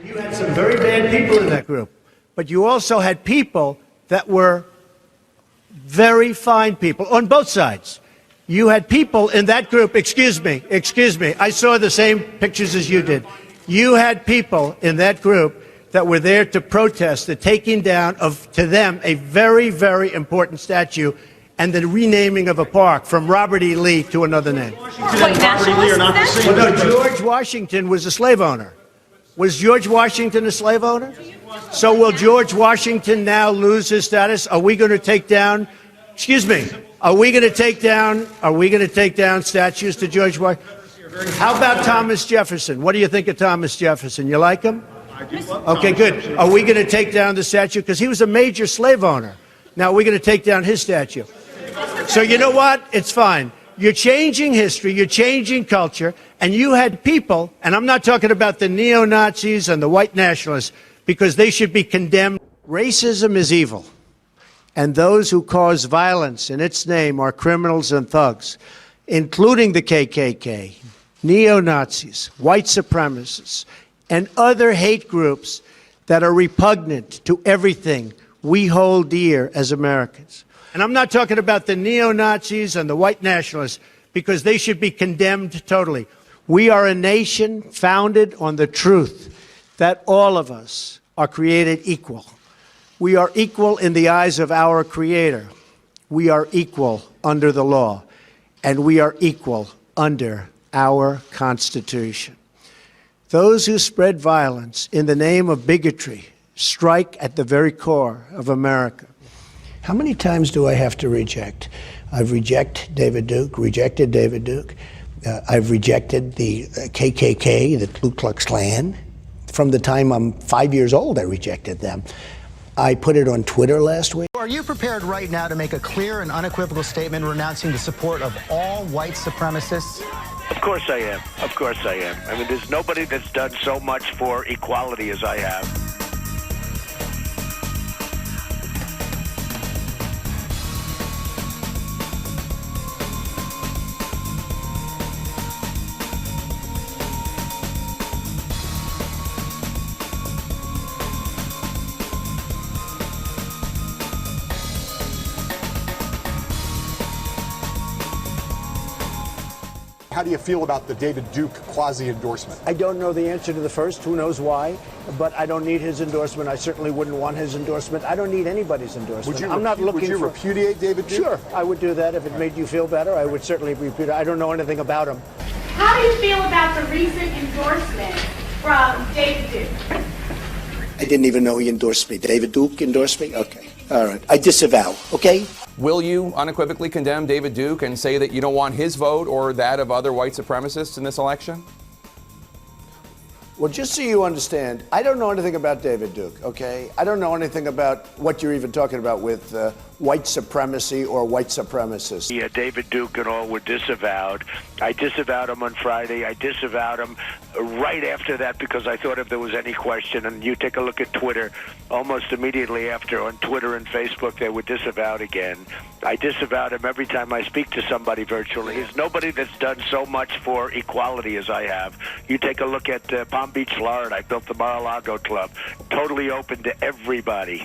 You had some very bad people in that group, but you also had people that were very fine people on both sides. You had people in that group, excuse me, I saw the same pictures as you did. You had people in that group that were there to protest the taking down of, to them, a very, very important statue and the renaming of a park from Robert E. Lee to another name. Well, no, George Washington was a slave owner. Was George Washington a slave owner? So will George Washington now lose his status? Are we going to take down, excuse me, are we going to take down statues to George Washington? How about Thomas Jefferson? What do you think of Thomas Jefferson? You like him? Okay, good. Are we going to take down the statue? Because he was a major slave owner. Now we're going to take down his statue. So you know what? It's fine. You're changing history, you're changing culture, and you had people, and I'm not talking about the neo-Nazis and the white nationalists, because they should be condemned. Racism is evil, and those who cause violence in its name are criminals and thugs, including the KKK, neo-Nazis, white supremacists, and other hate groups that are repugnant to everything we hold dear as Americans. And I'm not talking about the neo-Nazis and the white nationalists, because they should be condemned totally. We are a nation founded on the truth that all of us are created equal. We are equal in the eyes of our Creator. We are equal under the law, and we are equal under our Constitution. Those who spread violence in the name of bigotry strike at the very core of America. How many times do I have to reject? I've rejected David Duke. I've rejected the KKK, the Ku Klux Klan. From the time I'm 5 years old, I rejected them. I put it on Twitter last week. Are you prepared right now to make a clear and unequivocal statement renouncing the support of all white supremacists? Of course I am. Of course I am. I mean, there's nobody that's done so much for equality as I have. How do you feel about the David Duke quasi-endorsement? I don't know the answer to the first. Who knows why? But I don't need his endorsement. I certainly wouldn't want his endorsement. I don't need anybody's endorsement. Would you repudiate David Duke? Sure, I would do that if it made you feel better. I would certainly repudiate. I don't know anything about him. How do you feel about the recent endorsement from David Duke? I didn't even know he endorsed me. David Duke endorsed me? Okay. All right. I disavow. Okay? Will you unequivocally condemn David Duke and say that you don't want his vote or that of other white supremacists in this election? Well, just so you understand, I don't know anything about David Duke, okay? I don't know anything about what you're even talking about with white supremacy or white supremacists. Yeah, David Duke and all were disavowed. I disavowed him on Friday. I disavowed him right after that because I thought if there was any question, and you take a look at Twitter, almost immediately after on Twitter and Facebook, they were disavowed again. I disavowed him every time I speak to somebody virtually. There's nobody that's done so much for equality as I have. You take a look at Palm Beach, Florida. I built the Mar-a-Lago Club, totally open to everybody.